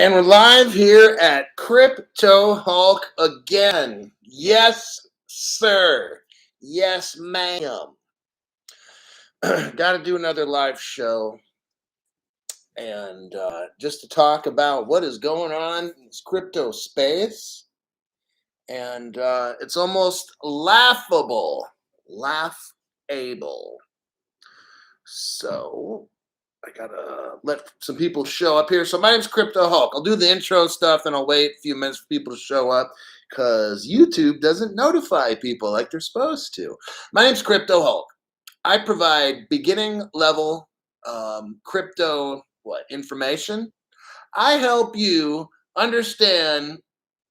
And we're live here at Crypto Hulk again. Yes, sir. Yes, ma'am. Got to do another live show and just to talk about what is going on in this crypto space. And it's almost laughable. Laugh-able. So I gotta let some people show up here. So my name's Crypto Hulk. I'll do the intro stuff and I'll wait a few minutes for people to show up because YouTube doesn't notify people like they're supposed to. My name's Crypto Hulk. I provide beginning level crypto information. I help you understand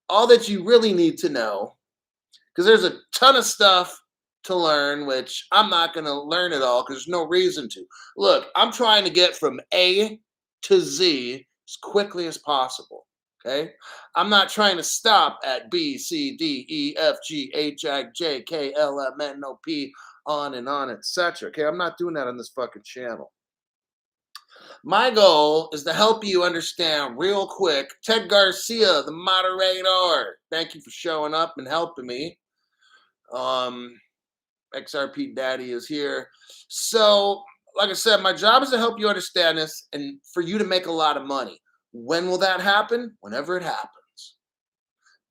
all that you really need to know because there's a ton of stuff to learn, which I'm not going to learn it all because there's no reason to. Look, I'm trying to get from A to Z as quickly as possible. Okay, I'm not trying to stop at B, C, D, E, F, G, H, I, J, K, L, M, N, O, P, on, etc. Okay, I'm not doing that on this fucking channel. My goal is to help you understand real quick. Ted Garcia, the moderator. Thank you for showing up and helping me. XRP Daddy is here. So, like I said, my job is to help you understand this and for you to make a lot of money. When will that happen? Whenever it happens.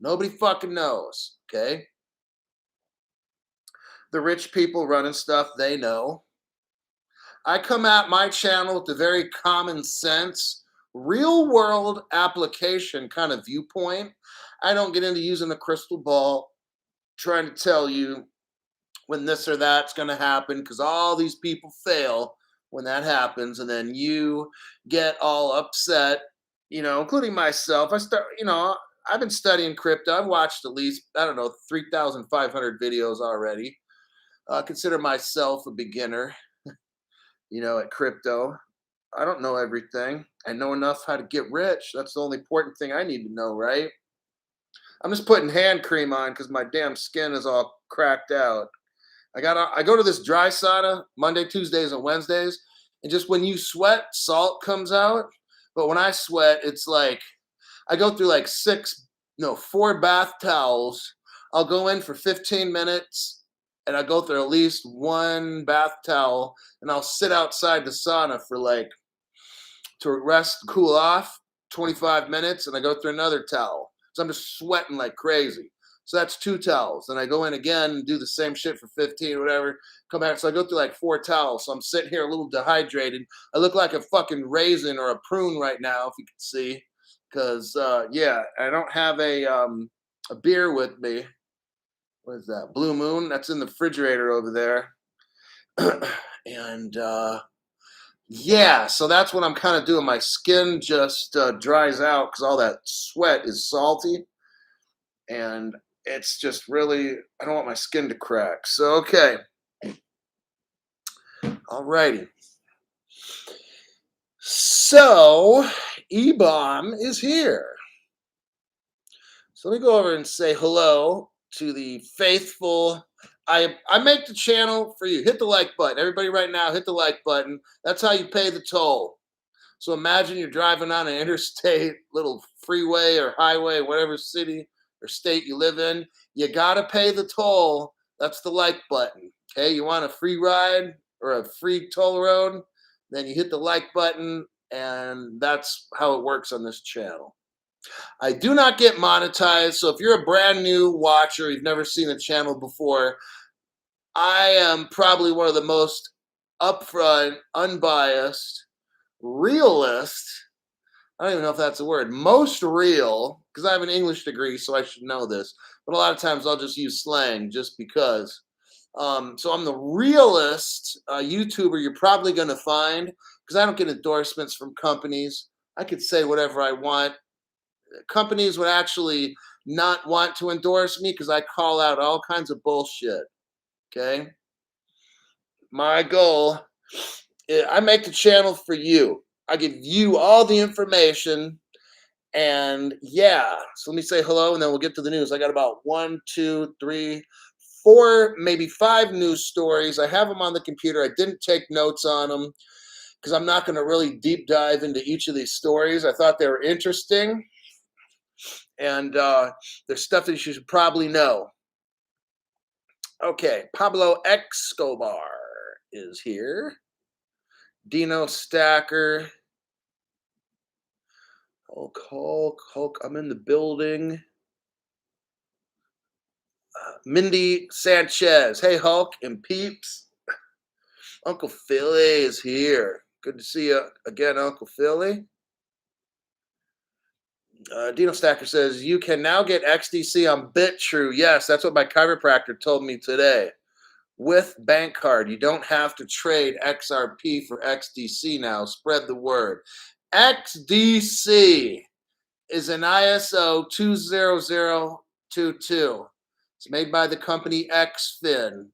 Nobody fucking knows, okay? The rich people running stuff, they know. I come at my channel with a very common sense, real world application kind of viewpoint. I don't get into using a crystal ball, trying to tell you when this or that's going to happen because all these people fail when that happens and then you get all upset, including myself. I've been studying crypto. I've watched at least 3,500 videos already. Consider myself a beginner, at crypto. I don't know everything. I know enough how to get rich. That's the only important thing I need to know, right? I'm just putting hand cream on because my damn skin is all cracked out. I go to this dry sauna Monday, Tuesdays, and Wednesdays, and just when you sweat, salt comes out. But when I sweat, it's like I go through like 4 bath towels. I'll go in for 15 minutes, and I go through at least 1 bath towel, and I'll sit outside the sauna for to rest, cool off, 25 minutes, and I go through another towel. So I'm just sweating like crazy. So that's 2 towels. And I go in again and do the same shit for 15 or whatever. Come back. So I go through like 4 towels. So I'm sitting here a little dehydrated. I look like a fucking raisin or a prune right now, if you can see. Because, I don't have a beer with me. What is that? Blue Moon? That's in the refrigerator over there. And, so that's what I'm kind of doing. My skin just dries out because all that sweat is salty. And it's just really, I don't want my skin to crack. So, okay. Alrighty. So, E-Bomb is here. So let me go over and say hello to the faithful. I make the channel for you. Hit the like button. Everybody right now, hit the like button. That's how you pay the toll. So imagine you're driving on an interstate, little freeway or highway, whatever city or state you live in, you gotta pay the toll. That's the like button. Okay, you want a free ride or a free toll road, then you hit the like button, and that's how it works on this channel. I do not get monetized, so if you're a brand new watcher, you've never seen the channel before, I am probably one of the most upfront, unbiased, realist. I don't even know if that's a word. Most real, because I have an English degree, so I should know this. But a lot of times I'll just use slang just because. So I'm the realest YouTuber you're probably going to find because I don't get endorsements from companies. I could say whatever I want. Companies would actually not want to endorse me because I call out all kinds of bullshit. Okay? My goal, I make the channel for you. I give you all the information, and so let me say hello, and then we'll get to the news. I got about 1, 2, 3, 4, maybe 5 news stories. I have them on the computer. I didn't take notes on them because I'm not going to really deep dive into each of these stories. I thought they were interesting, and there's stuff that you should probably know. Okay, Pablo Escobar is here. Dino Stacker. Hulk, I'm in the building. Mindy Sanchez. Hey, Hulk and peeps. Uncle Philly is here. Good to see you again, Uncle Philly. Dino Stacker says, you can now get XDC on BitTrue. Yes, that's what my chiropractor told me today. With bank card, you don't have to trade XRP for XDC now. Spread the word. XDC is an ISO 20022. It's made by the company XFin.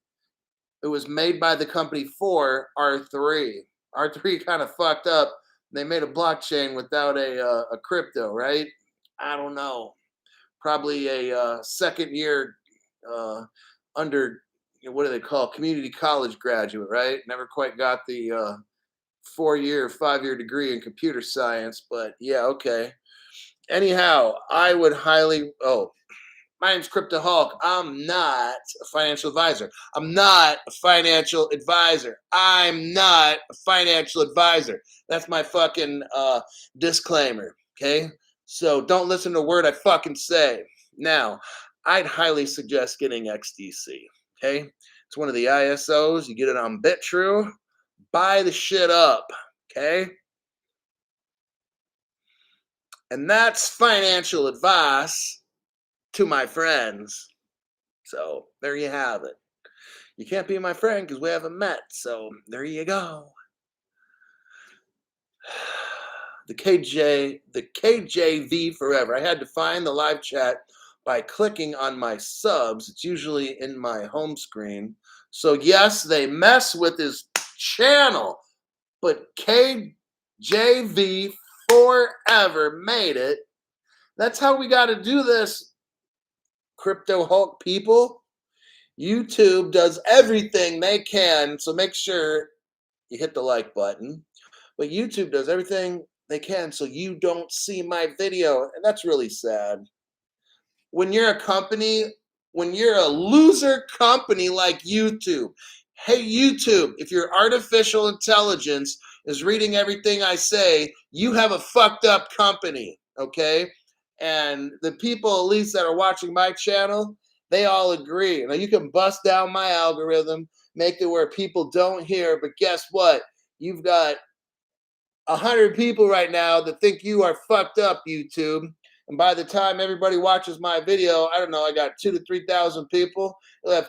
It was made by the company for R3. R3 kind of fucked up. They made a blockchain without a crypto, right? I don't know. Probably a second year under, what do they call, community college graduate, right? Never quite got the 4-year, 5-year degree in computer science, but yeah, okay. Anyhow, I would highly, my name's Crypto Hulk. I'm not a financial advisor. I'm not a financial advisor. I'm not a financial advisor. That's my fucking disclaimer, okay? So don't listen to a word I fucking say. Now, I'd highly suggest getting XDC, okay? It's one of the ISOs. You get it on BitTrue. Buy the shit up, okay? And that's financial advice to my friends. So there you have it. You can't be my friend because we haven't met. So there you go. The KJV forever. I had to find the live chat by clicking on my subs. It's usually in my home screen. So yes, they mess with his channel, but KJV forever made it. That's how we got to do this, Crypto Hulk people. YouTube does everything they can, so make sure you hit the like button. But YouTube does everything they can so you don't see my video, and that's really sad. When you're a company, when you're a loser company like YouTube, hey YouTube, if your artificial intelligence is reading everything I say, you have a fucked up company, okay? And the people, at least that are watching my channel, they all agree. Now you can bust down my algorithm, make it where people don't hear, but guess what? You've got 100 people right now that think you are fucked up, YouTube. And by the time everybody watches my video, I don't know, I got 2,000 to 3,000 people. You'll have,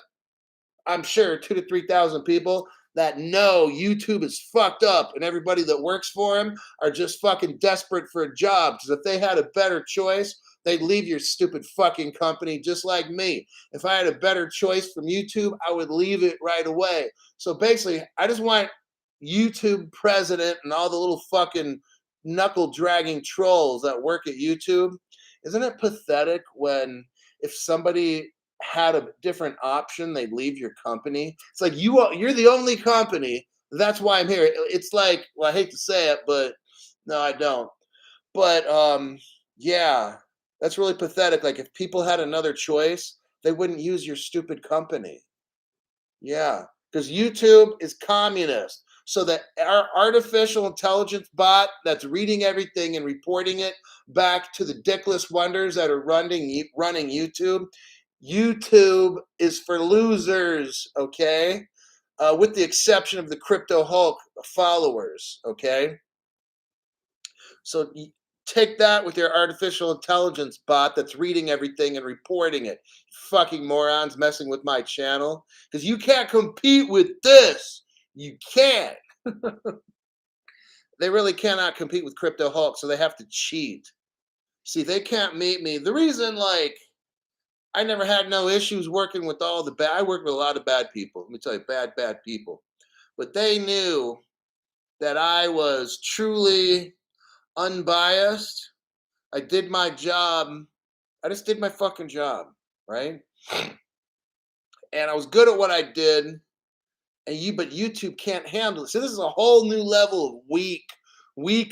I'm sure, 2,000 to 3,000 people that know YouTube is fucked up, and everybody that works for him are just fucking desperate for a job. Because if they had a better choice, they'd leave your stupid fucking company just like me. If I had a better choice from YouTube, I would leave it right away. So basically, I just want YouTube president and all the little fucking knuckle dragging trolls that work at YouTube. Isn't it pathetic when if somebody had a different option, they'd leave your company? It's like you're the only company. That's why I'm here. It's like, well, I hate to say it, but no, I don't. But yeah, that's really pathetic. Like if people had another choice, they wouldn't use your stupid company. Yeah, because YouTube is communist. So that our artificial intelligence bot that's reading everything and reporting it back to the dickless wonders that are running YouTube. YouTube is for losers, okay? With the exception of the Crypto Hulk followers, okay? So take that with your artificial intelligence bot that's reading everything and reporting it. Fucking morons messing with my channel. Because you can't compete with this. You can't. They really cannot compete with Crypto Hulk, so they have to cheat. See, they can't meet me. The reason, like, I never had no issues working with all the bad. I worked with a lot of bad people. Let me tell you, bad people. But they knew that I was truly unbiased. I did my job. I just did my fucking job, right? And I was good at what I did. but YouTube can't handle it. So this is a whole new level of weak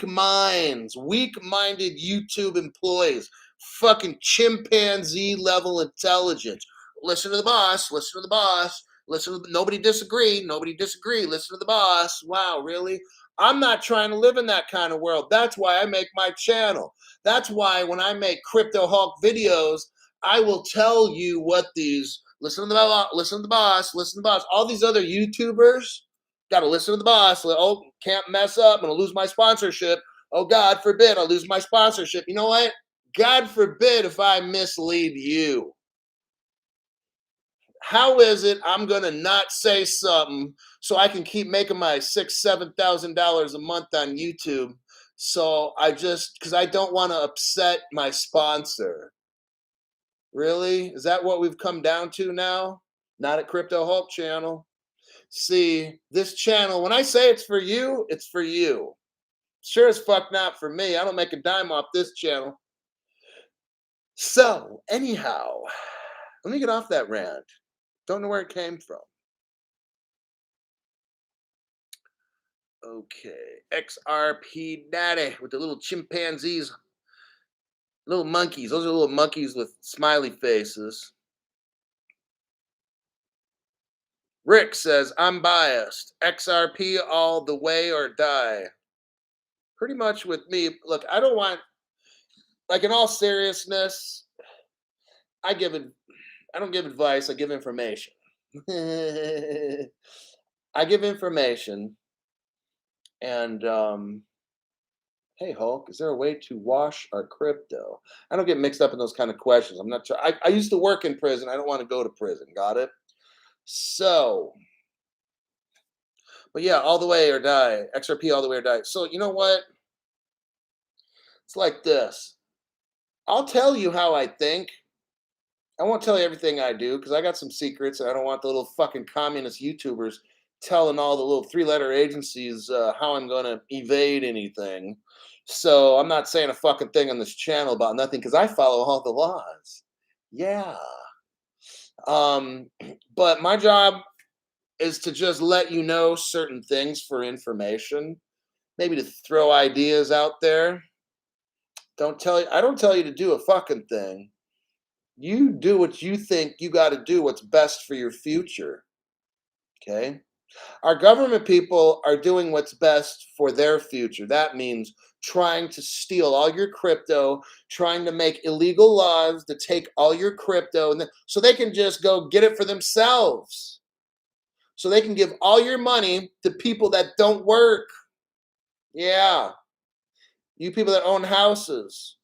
minds, weak-minded YouTube employees, fucking chimpanzee level intelligence. Listen to the boss, listen to the boss, nobody disagree, listen to the boss. Wow, really? I'm not trying to live in that kind of world. That's why I make my channel. That's why when I make Crypto Hulk videos, I will tell you what these listen to the boss, listen to the boss. All these other YouTubers got to listen to the boss. Oh, can't mess up. I'm gonna lose my sponsorship. Oh, God forbid, I'll lose my sponsorship. You know what? God forbid if I mislead you. How is it I'm gonna not say something so I can keep making my $6,000-7,000 a month on YouTube? So because I don't want to upset my sponsor. Really? Is that what we've come down to now? Not at Crypto Hulk channel. See, this channel, when I say it's for you, it's for you. Sure as fuck not for me. I don't make a dime off this channel. So, anyhow, let me get off that rant. Don't know where it came from. Okay, XRP Daddy with the little chimpanzees, little monkeys. Those are little monkeys with smiley faces. Rick says, I'm biased. XRP all the way or die. Pretty much with me. Look, I don't want, like, in all seriousness, I don't give advice, I give information. I give information. And hey, Hulk, is there a way to wash our crypto? I don't get mixed up in those kind of questions. I'm not sure. I used to work in prison. I don't want to go to prison. Got it? So, but yeah, all the way or die. XRP all the way or die. So, you know what? It's like this. I'll tell you how I think. I won't tell you everything I do because I got some secrets and I don't want the little fucking communist YouTubers telling all the little three-letter agencies how I'm going to evade anything. So I'm not saying a fucking thing on this channel about nothing because I follow all the laws. Yeah. But my job is to just let you know certain things for information, maybe to throw ideas out there. I don't tell you to do a fucking thing. You do what you think you got to do, what's best for your future. Okay? Our government people are doing what's best for their future. That means trying to steal all your crypto, trying to make illegal laws to take all your crypto, so they can just go get it for themselves. So they can give all your money to people that don't work. Yeah. You people that own houses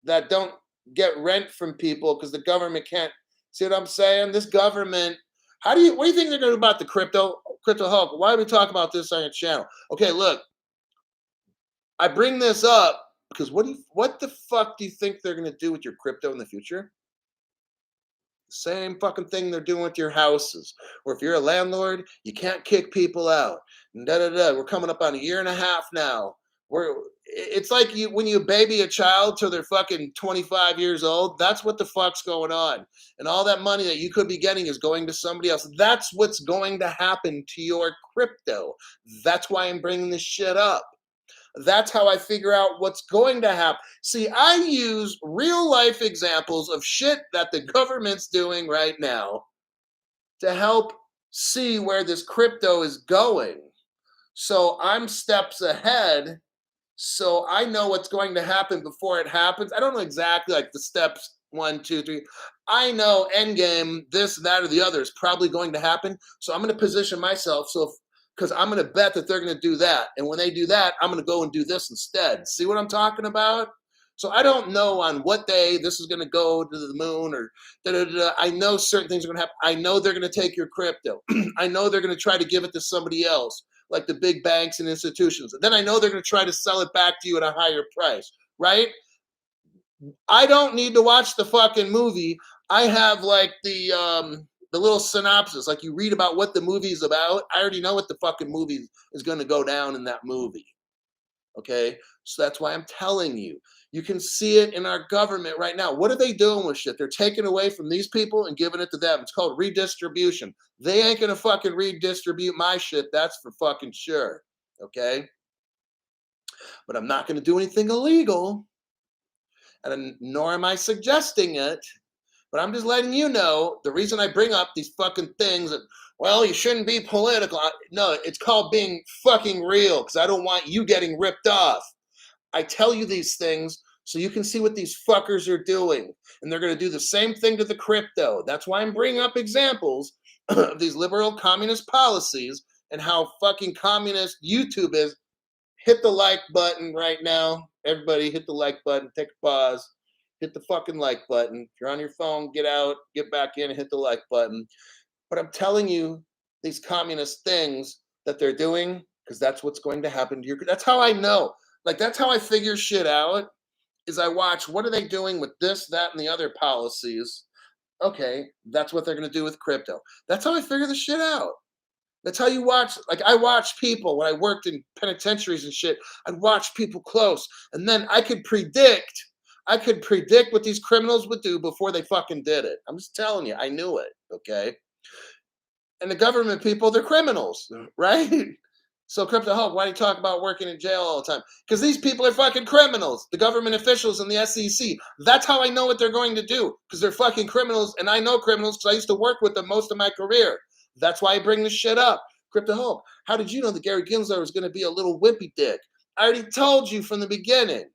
that don't get rent from people because the government can't. See what I'm saying? This government, what do you think they're going to do about the crypto Hulk? Why do we talk about this on your channel? Okay, look, I bring this up because what the fuck do you think they're going to do with your crypto in the future? Same fucking thing they're doing with your houses. Or if you're a landlord, you can't kick people out. We're coming up on a year and a half now. It's like when you baby a child till they're fucking 25 years old. That's what the fuck's going on. And all that money that you could be getting is going to somebody else. That's what's going to happen to your crypto. That's why I'm bringing this shit up. That's how I figure out what's going to happen. See, I use real life examples of shit that the government's doing right now to help see where this crypto is going. So I'm steps ahead. So I know what's going to happen before it happens. I don't know exactly like the steps 1, 2, 3. I know end game, this, that, or the other is probably going to happen. So I'm going to position myself because I'm going to bet that they're going to do that. And when they do that, I'm going to go and do this instead. See what I'm talking about? So I don't know on what day this is going to go to the moon or da-da-da. I know certain things are going to happen. I know they're going to take your crypto. I know they're going to try to give it to somebody else, like the big banks and institutions. Then I know they're going to try to sell it back to you at a higher price, right? I don't need to watch the fucking movie. I have like the little synopsis, like you read about what the movie's about. I already know what the fucking movie is going to go down in that movie. Okay, So that's why I'm telling you. You can see it in our government right now. What are they doing with shit? They're taking away from these people and giving it to them. It's called redistribution. They ain't gonna fucking redistribute my shit. That's for fucking sure. Okay? But I'm not gonna do anything illegal. And nor am I suggesting it. But I'm just letting you know the reason I bring up these fucking things that, well, you shouldn't be political. No, it's called being fucking real because I don't want you getting ripped off. I tell you these things so you can see what these fuckers are doing. And they're going to do the same thing to the crypto. That's why I'm bringing up examples of these liberal communist policies and how fucking communist YouTube is. Hit the like button right now. Everybody hit the like button. Take a pause. Hit the fucking like button. If you're on your phone, get out, get back in, and hit the like button. But I'm telling you these communist things that they're doing because that's what's going to happen to your. That's how I know. Like, that's how I figure shit out, is I watch what are they doing with this, that, and the other policies. Okay, that's what they're going to do with crypto. That's how I figure the shit out. That's how you watch. Like, I watch people when I worked in penitentiaries and shit. I'd watch people close. And then I could predict what these criminals would do before they fucking did it. I'm just telling you, I knew it, okay? And the government people, they're criminals, right? So, Crypto Hulk, why do you talk about working in jail all the time? Because these people are fucking criminals. The government officials and the SEC. That's how I know what they're going to do. Because they're fucking criminals, and I know criminals because I used to work with them most of my career. That's why I bring this shit up. Crypto Hulk, how did you know that Gary Gensler was going to be a little wimpy dick? I already told you from the beginning,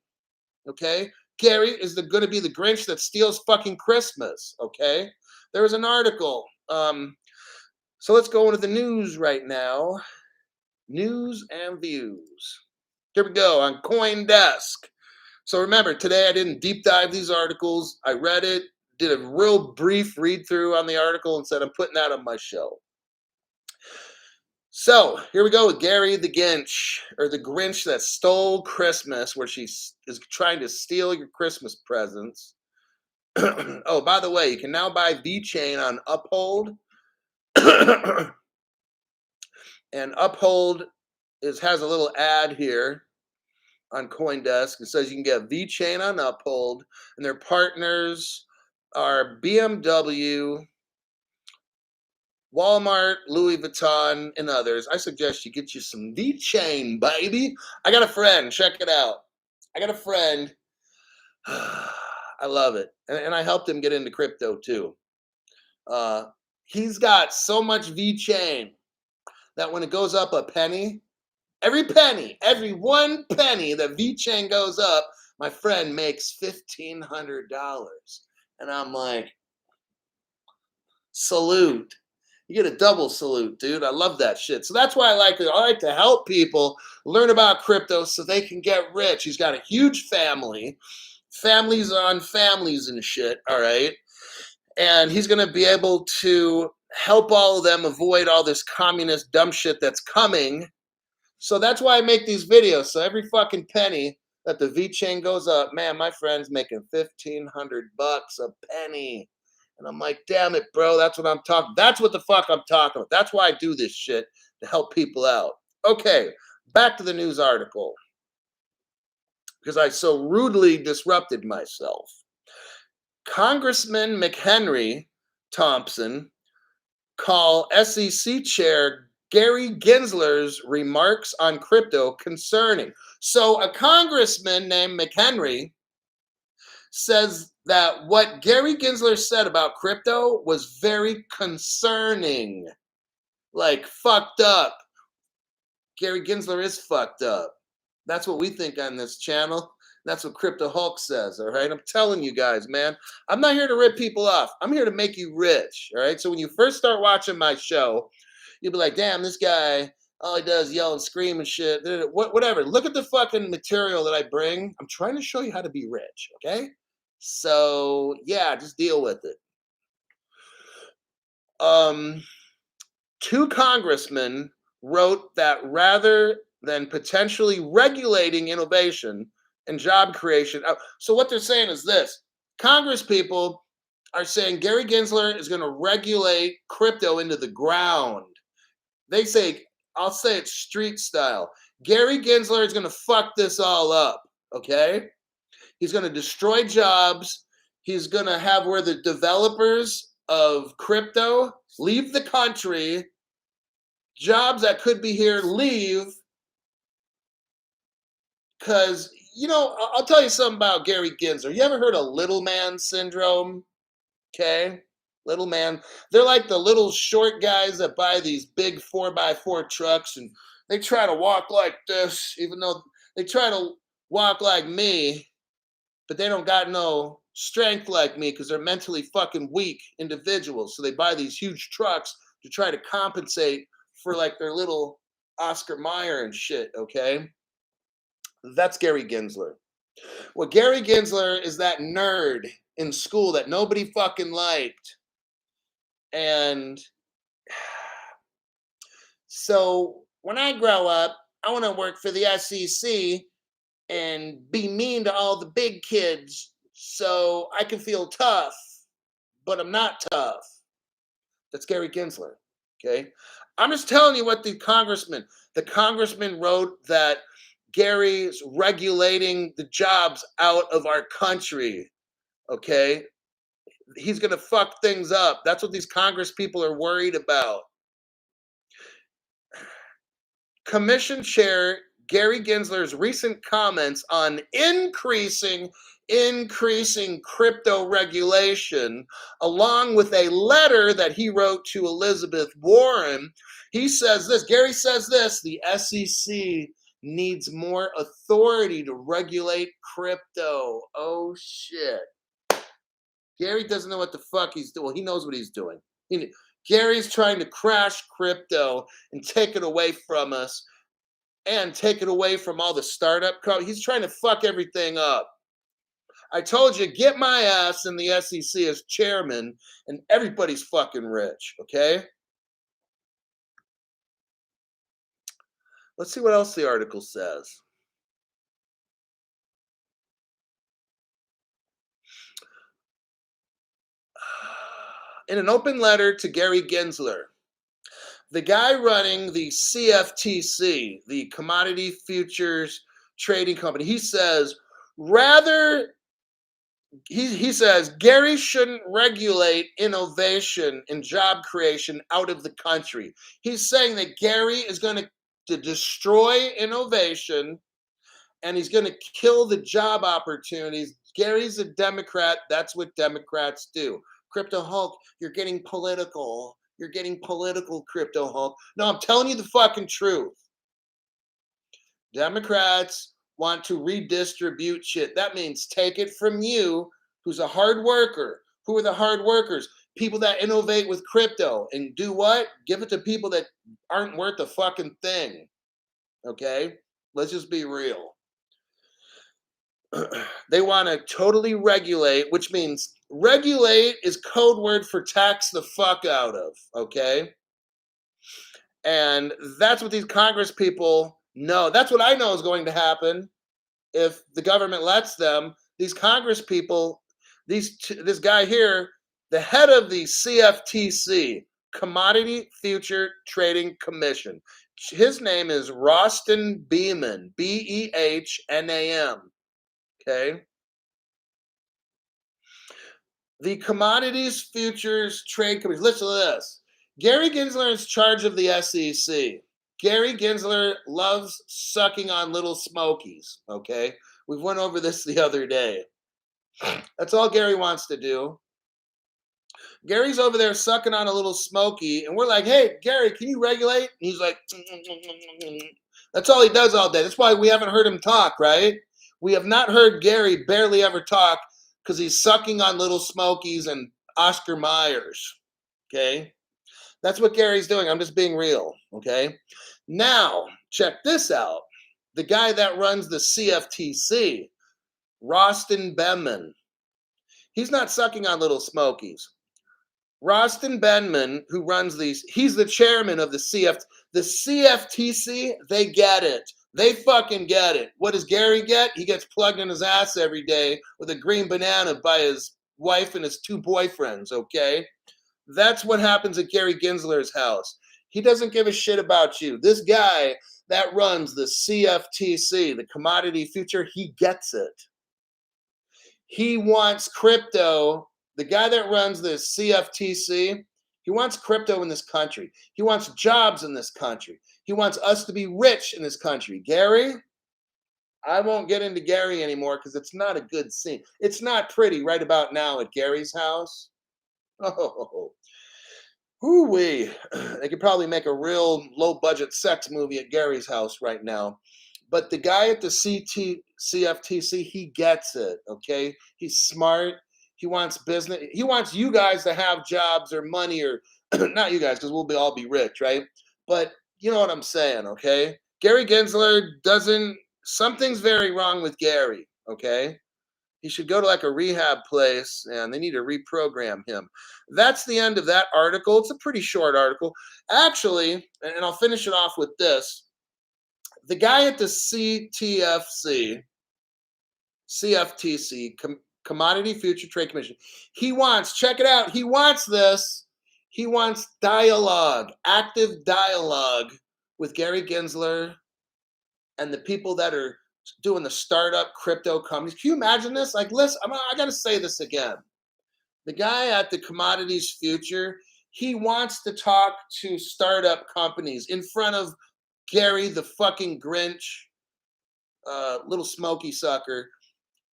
okay? Gary is going to be the Grinch that steals fucking Christmas, okay? There was an article. So let's go into the news right now. News and views. Here we go on CoinDesk. So remember, today I didn't deep dive these articles. I read it, did a real brief read through on the article, and said I'm putting that on my show. So here we go with Gary the Grinch, or the Grinch that stole Christmas, where she is trying to steal your Christmas presents. Oh, by the way, you can now buy VeChain on Uphold. And Uphold has a little ad here on CoinDesk. It says you can get VeChain on Uphold, and their partners are BMW, Walmart, Louis Vuitton, and others. I suggest you get you some VeChain, baby. I got a friend. Check it out. I got a friend. I love it. And I helped him get into crypto, too. He's got so much VeChain that when it goes up a penny, every one penny that VeChain goes up, my friend makes $1,500. And I'm like, salute. You get a double salute, dude. I love that shit. So that's why I like it. I like to help people learn about crypto so they can get rich. He's got a huge family. Families on families and shit, all right? And he's going to be able to help all of them avoid all this communist dumb shit that's coming. So that's why I make these videos. So every fucking penny that the VeChain goes up, man, my friend's making $1,500 a penny. And I'm like, damn it, bro. That's what I'm talking. That's what the fuck I'm talking about. That's why I do this shit, to help people out. Okay, back to the news article, because I so rudely disrupted myself. Congressman McHenry Thompson call SEC Chair Gary Gensler's remarks on crypto concerning. So a congressman named McHenry says that what Gary Gensler said about crypto was very concerning. Like, fucked up. Gary Gensler is fucked up. That's what we think on this channel. That's what Crypto Hulk says, all right? I'm telling you guys, man. I'm not here to rip people off. I'm here to make you rich, all right? So when you first start watching my show, you'll be like, damn, this guy, all he does is yell and scream and shit. Whatever. Look at the fucking material that I bring. I'm trying to show you how to be rich, okay? So, yeah, just deal with it. 2 congressmen wrote that rather than potentially regulating innovation and job creation. So what they're saying is this. Congress people are saying Gary Gensler is going to regulate crypto into the ground. They say, I'll say it's street style. Gary Gensler is going to fuck this all up, okay? He's going to destroy jobs. He's going to have where the developers of crypto leave the country. Jobs that could be here leave because, I'll tell you something about Gary Gensler. You ever heard of little man syndrome? Okay. Little man. They're like the little short guys that buy these big 4x4 trucks and they try to walk like this, even though they try to walk like me, but they don't got no strength like me because they're mentally fucking weak individuals. So they buy these huge trucks to try to compensate for like their little Oscar Mayer and shit, okay? That's Gary Gensler. Well, Gary Gensler is that nerd in school that nobody fucking liked. And so when I grow up, I want to work for the SEC and be mean to all the big kids so I can feel tough, but I'm not tough. That's Gary Gensler, okay? I'm just telling you what the congressman wrote that Gary's regulating the jobs out of our country, okay? He's going to fuck things up. That's what these Congress people are worried about. Commission Chair Gary Gensler's recent comments on increasing crypto regulation, along with a letter that he wrote to Elizabeth Warren, he says this, Gary says this, the SEC needs more authority to regulate crypto. Oh, shit. Gary doesn't know what the fuck he's doing. Well, he knows what he's doing. Gary's trying to crash crypto and take it away from us and take it away from all the startup companies. He's trying to fuck everything up. I told you, get my ass in the SEC as chairman and everybody's fucking rich, okay? Let's see what else the article says. In an open letter to Gary Gensler, the guy running the CFTC, the Commodity Futures Trading Company, he says, he says, Gary shouldn't regulate innovation and job creation out of the country. He's saying that Gary is going to destroy innovation and he's going to kill the job opportunities. Gary's a Democrat. That's what Democrats do. Crypto Hulk, you're getting political. You're getting political, Crypto Hulk. No, I'm telling you the fucking truth. Democrats want to redistribute shit. That means take it from you, who's a hard worker. Who are the hard workers? People that innovate with crypto. And do what? Give it to people that aren't worth a fucking thing. Okay? Let's just be real. They want to totally regulate, which means regulate is code word for tax the fuck out of, okay? And that's what these Congress people know. That's what I know is going to happen if the government lets them. These Congress people, this guy here, the head of the CFTC, Commodity Future Trading Commission. His name is Rostin Beeman, Behnam. Okay. The Commodities Futures Trade Commission. Listen to this. Gary Gensler is in charge of the SEC. Gary Gensler loves sucking on little smokies. Okay. We went over this the other day. That's all Gary wants to do. Gary's over there sucking on a little smoky, and we're like, hey, Gary, can you regulate? And he's like, that's all he does all day. That's why we haven't heard him talk, right? We have not heard Gary barely ever talk because he's sucking on little smokies and Oscar Mayers, okay? That's what Gary's doing. I'm just being real, okay? Now, check this out. The guy that runs the CFTC, Rostin Beeman, he's not sucking on little smokies. Rostin Beeman, who runs these, he's the chairman of the CFTC, they get it. They fucking get it. What does Gary get? He gets plugged in his ass every day with a green banana by his wife and his two boyfriends, okay? That's what happens at Gary Gensler's house. He doesn't give a shit about you. This guy that runs the CFTC, the commodity future, he gets it. He wants crypto. The guy that runs the CFTC, he wants crypto in this country. He wants jobs in this country. He wants us to be rich in this country. Gary, I won't get into Gary anymore because it's not a good scene. It's not pretty right about now at Gary's house. Oh, whoo-wee. They could probably make a real low budget sex movie at Gary's house right now. But the guy at the CFTC, he gets it, okay? He's smart. He wants business. He wants you guys to have jobs or money or not you guys, because we'll all be rich, right? But you know what I'm saying, okay? Gary Gensler doesn't, something's very wrong with Gary, okay? He should go to like a rehab place and they need to reprogram him. That's the end of that article. It's a pretty short article. Actually, and I'll finish it off with this. The guy at the CFTC, Commodity Future Trade Commission, he wants, check it out, he wants this. He wants dialogue, active dialogue with Gary Gensler and the people that are doing the startup crypto companies. Can you imagine this? Like, listen, I got to say this again. The guy at the Commodities Future, he wants to talk to startup companies in front of Gary, the fucking Grinch, little smoky sucker.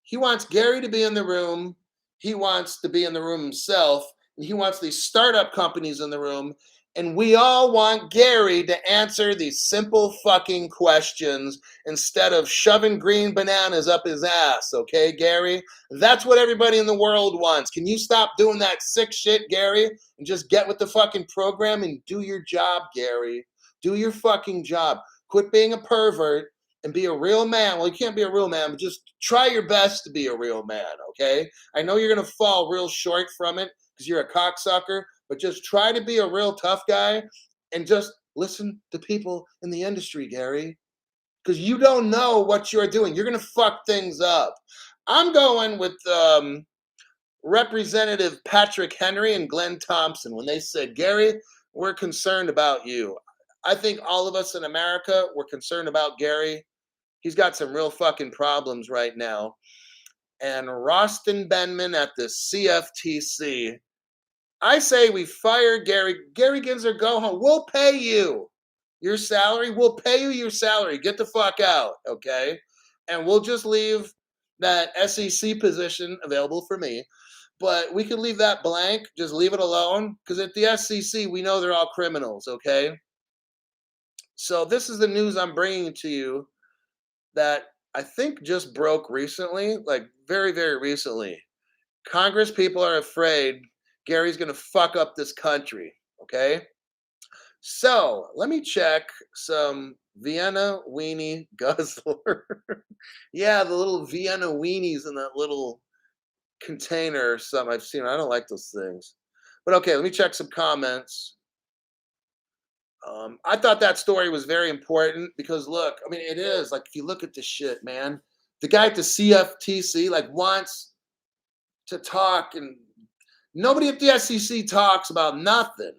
He wants Gary to be in the room. He wants to be in the room himself. And he wants these startup companies in the room. And we all want Gary to answer these simple fucking questions instead of shoving green bananas up his ass, okay, Gary? That's what everybody in the world wants. Can you stop doing that sick shit, Gary, and just get with the fucking program and do your job, Gary? Do your fucking job. Quit being a pervert and be a real man. Well, you can't be a real man, but just try your best to be a real man, okay? I know you're going to fall real short from it because you're a cocksucker, but just try to be a real tough guy and just listen to people in the industry, Gary, because you don't know what you're doing. You're going to fuck things up. I'm going with Representative Patrick Henry and Glenn Thompson when they said, Gary, we're concerned about you. I think all of us in America, we're concerned about Gary. He's got some real fucking problems right now. And Rostin Benman at the CFTC, I say we fire Gary. Gary Gensler, go home. We'll pay you your salary. We'll pay you your salary. Get the fuck out, okay? And we'll just leave that SEC position available for me. But we could leave that blank. Just leave it alone. Because at the SEC, we know they're all criminals, okay? So this is the news I'm bringing to you that I think just broke recently, like very, very recently. Congress people are afraid Gary's going to fuck up this country, okay? So let me check some Vienna weenie guzzler. Yeah, the little Vienna weenies in that little container or something I've seen. I don't like those things. But okay, let me check some comments. I thought that story was very important because look, I mean, it is like if you look at this shit, man, the guy at the CFTC like wants to talk, and nobody at the SEC talks about nothing.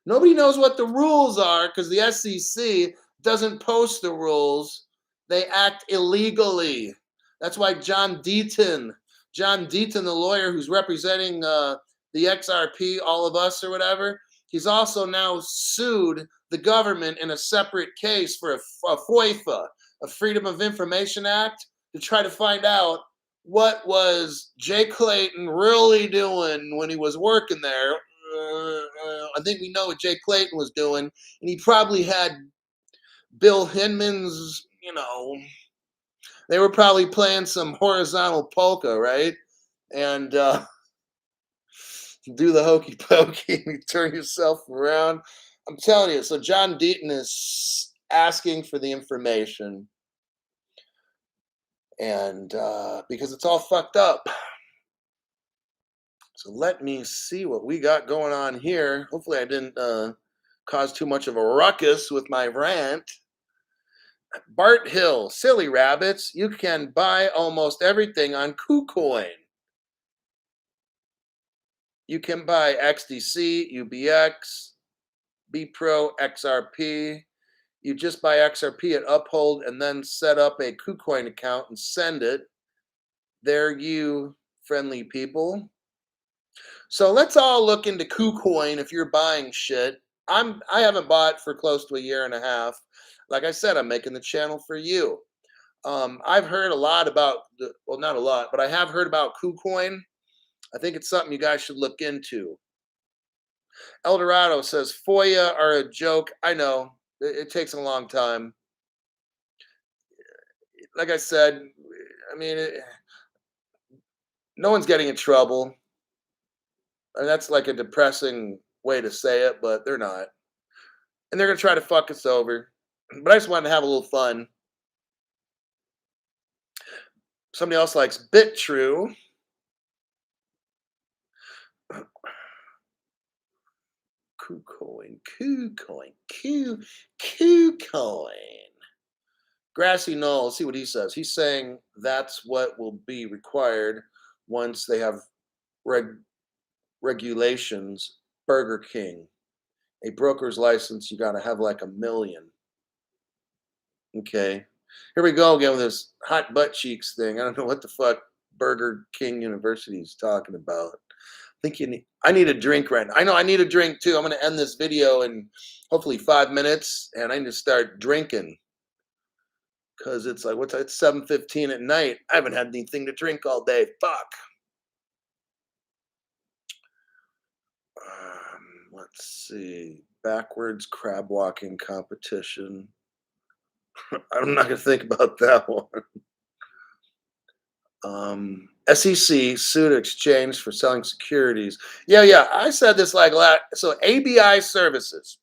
Nobody knows what the rules are because the SEC doesn't post the rules. They act illegally. That's why John Deaton, the lawyer who's representing the XRP, all of us or whatever, he's also now sued the government in a separate case for a FOIFA, a Freedom of Information Act, to try to find out what was Jay Clayton really doing when he was working there. I think we know what Jay Clayton was doing, and he probably had Bill Hinman's, they were probably playing some horizontal polka, right? And do the hokey pokey and turn yourself around. I'm telling you. So John Deaton is asking for the information, and because it's all fucked up. So let me see what we got going on here. Hopefully I didn't cause too much of a ruckus with my rant. Bart Hill, silly rabbits, you can buy almost everything on KuCoin. You can buy XDC, UBX, BPro, XRP. You just buy XRP at Uphold and then set up a KuCoin account and send it. There you friendly people. So let's all look into KuCoin if you're buying shit. I haven't bought for close to a year and a half. Like I said, I'm making the channel for you. I've heard a lot about well, not a lot, but I have heard about KuCoin. I think it's something you guys should look into. Eldorado says FOIA are a joke. I know it takes a long time. Like I said, I mean, no one's getting in trouble. And that's like a depressing way to say it, but they're not. And they're gonna try to fuck us over. But I just wanted to have a little fun. Somebody else likes Bit True. KuCoin, KuCoin, KuCoin. Grassy Knoll, let's see what he says. He's saying that's what will be required once they have regulations. Burger King, a broker's license, you got to have like 1 million. Okay, here we go again with this hot butt cheeks thing. I don't know what the fuck Burger King University is talking about. I think I need a drink right now. I know I need a drink too. I'm going to end this video in hopefully 5 minutes, and I need to start drinking because it's like it's 7:15 at night. I haven't had anything to drink all day. Fuck. Let's see. Backwards crab walking competition. I'm not gonna think about that one. SEC sued exchange for selling securities. Yeah. I said this like so ABI services.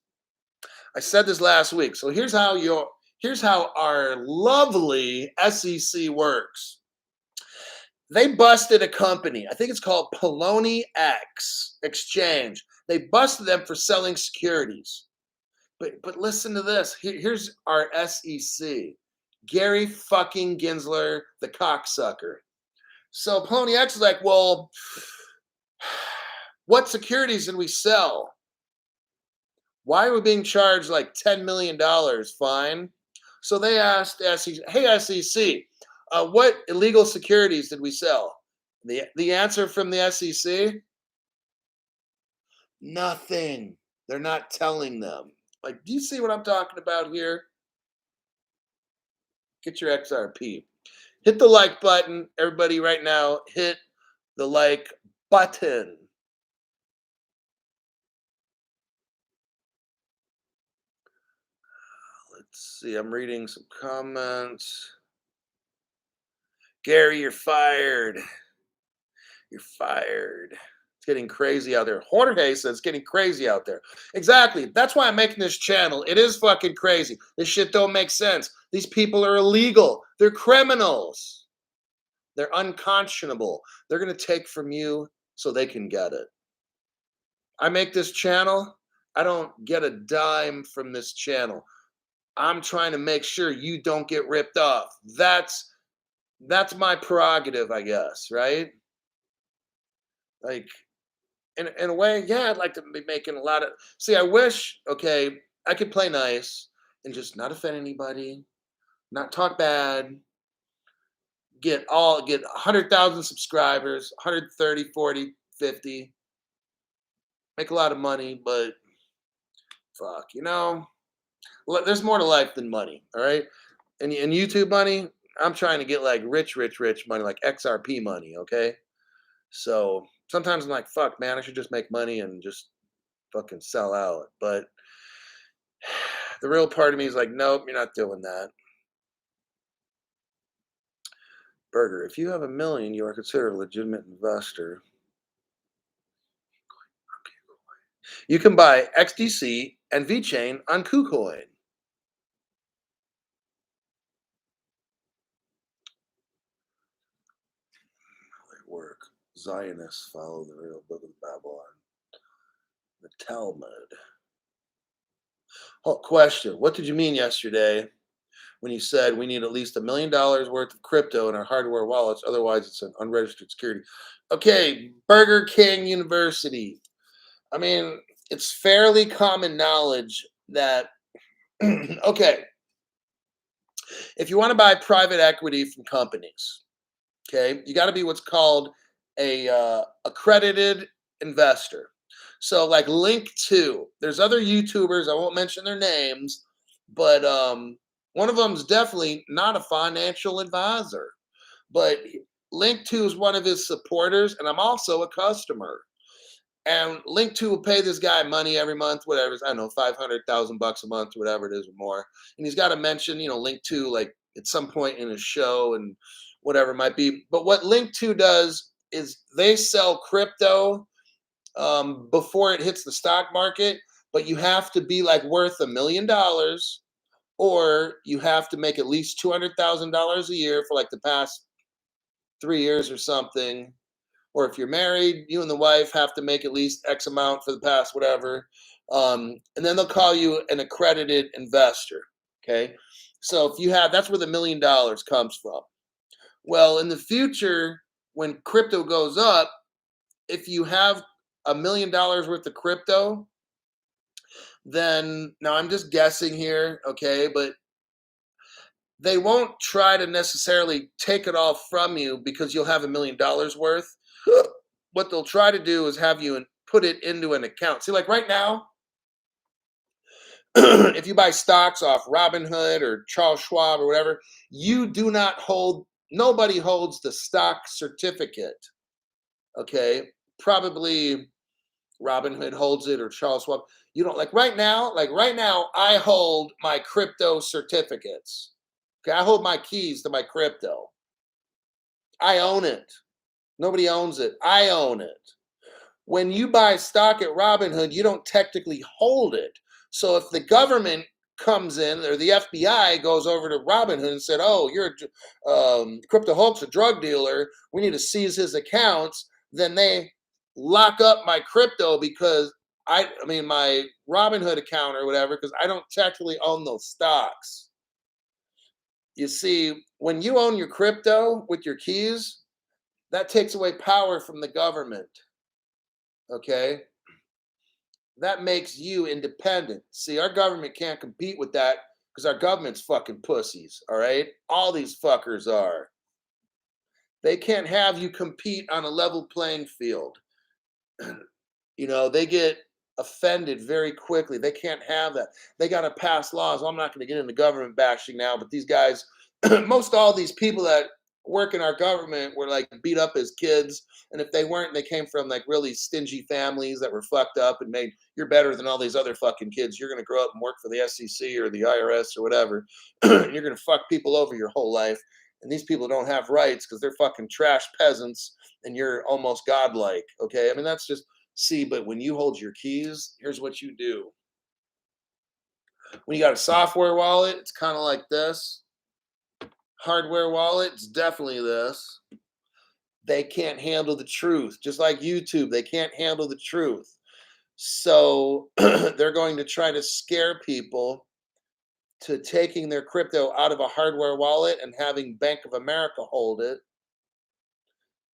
I said this last week. So here's how our lovely SEC works. They busted a company. I think it's called Poloni X Exchange. They busted them for selling securities. But listen to this. Here's our SEC. Gary fucking Gensler, the cocksucker. So Poloni X is like, well, what securities did we sell? Why are we being charged like $10 million fine? So they asked SEC, hey, SEC, what illegal securities did we sell? The answer from the SEC? Nothing. They're not telling them. Like, do you see what I'm talking about here? Get your XRP. Hit the like button. Everybody right now, hit the like button. Let's see. I'm reading some comments. Gary, you're fired. You're fired. It's getting crazy out there. Jorge says it's getting crazy out there. Exactly. That's why I'm making this channel. It is fucking crazy. This shit don't make sense. These people are illegal. They're criminals. They're unconscionable. They're going to take from you so they can get it. I make this channel. I don't get a dime from this channel. I'm trying to make sure you don't get ripped off. That's my prerogative, I guess, right? Like, in a way, yeah, I'd like to be making a lot of. See, I wish, okay, I could play nice and just not offend anybody, not talk bad, get 100,000 subscribers, 130, 40, 50, make a lot of money, but fuck, there's more to life than money, all right? And YouTube money, I'm trying to get like rich money, like XRP money, okay? So sometimes I'm like, fuck, man, I should just make money and just fucking sell out. But the real part of me is like, nope, you're not doing that. Burger, if you have 1 million, you are considered a legitimate investor. You can buy XDC and VeChain on KuCoin. Work. Zionists follow the real book of Babylon. The Talmud. Oh, question. What did you mean yesterday when you said we need at least $1 million worth of crypto in our hardware wallets? Otherwise, it's an unregistered security. Okay, Burger King University. I mean, it's fairly common knowledge that Okay, if you want to buy private equity from companies, okay, you got to be what's called a accredited investor. So like Link 2, there's other YouTubers, I won't mention their names, but one of them is definitely not a financial advisor, but Link 2 is one of his supporters, and I'm also a customer. And Link 2 will pay this guy money every month, whatever. I don't know, 500,000 bucks a month, whatever it is, or more. And he's got to mention, Link 2 like at some point in his show and whatever it might be. But what Link 2 does is they sell crypto before it hits the stock market, but you have to be like worth $1 million, or you have to make at least $200,000 a year for like the past 3 years or something. Or if you're married, you and the wife have to make at least X amount for the past whatever. And then they'll call you an accredited investor. Okay. So if you have, that's where the $1 million comes from. Well, in the future, when crypto goes up, if you have $1 million worth of crypto, then now I'm just guessing here, okay, but they won't try to necessarily take it all from you because you'll have $1 million worth. What they'll try to do is have you put it into an account. See, like right now, if you buy stocks off Robinhood or Charles Schwab or whatever, you do not hold, nobody holds the stock certificate. Okay. Probably Robinhood holds it or Charles Schwab. You don't like right now, I hold my crypto certificates. Okay. I hold my keys to my crypto. I own it. Nobody owns it. I own it. When you buy stock at Robinhood, you don't technically hold it. So if the government comes in or the FBI goes over to Robinhood and said, "Oh, you're Crypto Hulk's a drug dealer. We need to seize his accounts," then they lock up my crypto because I mean my Robinhood account or whatever, because I don't technically own those stocks. You see, when you own your crypto with your keys, that takes away power from the government. Okay. That makes you independent. See, our government can't compete with that because our government's fucking pussies. All right. All these fuckers are. They can't have you compete on a level playing field. They get offended very quickly. They can't have that. They got to pass laws. Well, I'm not going to get into government bashing now, but these guys, most all these people that work in our government were like beat up as kids. And if they weren't, they came from like really stingy families that were fucked up and made, you're better than all these other fucking kids. You're going to grow up and work for the SEC or the IRS or whatever. You're going to fuck people over your whole life. And these people don't have rights because they're fucking trash peasants and you're almost godlike. Okay. I mean, that's just, see, but when you hold your keys, here's what you do. When you got a software wallet, it's kind of like this. Hardware wallet, it's definitely this. They can't handle the truth. Just like YouTube, they can't handle the truth. So they're going to try to scare people to taking their crypto out of a hardware wallet and having Bank of America hold it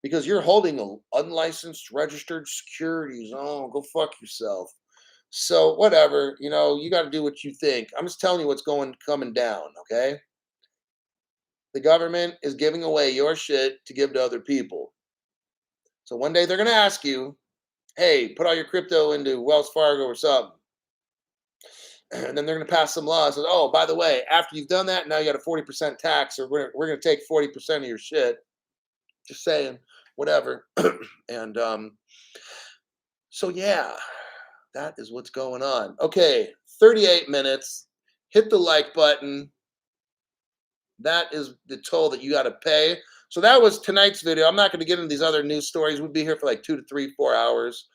because you're holding unlicensed registered securities. Oh, go fuck yourself. So whatever, you got to do what you think. I'm just telling you what's coming down, okay? The government is giving away your shit to give to other people. So one day they're going to ask you, "Hey, put all your crypto into Wells Fargo or something." And then they're going to pass some laws. Says, "Oh, by the way, after you've done that, now you got a 40% tax, or we're going to take 40% of your shit." Just saying, whatever. And so yeah, that is what's going on. Okay, 38 minutes. Hit the like button. That is the toll that you got to pay. So that was tonight's video. I'm not going to get into these other news stories. We'll be here for like 2 to 3, 4 hours.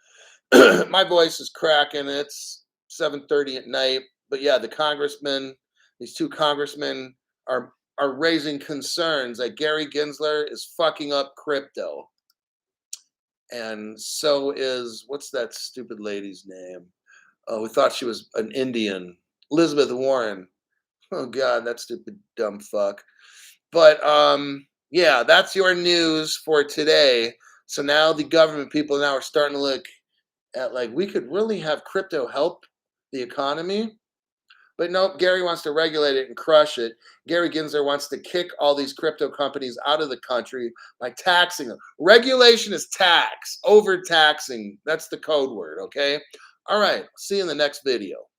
My voice is cracking. It's 7:30 at night. But yeah, these two congressmen are raising concerns that Gary Gensler is fucking up crypto. And so is, what's that stupid lady's name? Oh, we thought she was an Indian. Elizabeth Warren. Oh God, that stupid dumb fuck. But yeah, that's your news for today. So now the government people now are starting to look at like we could really have crypto help the economy. But nope, Gary wants to regulate it and crush it. Gary Gensler wants to kick all these crypto companies out of the country by taxing them. Regulation is tax, overtaxing. That's the code word, okay? All right, see you in the next video.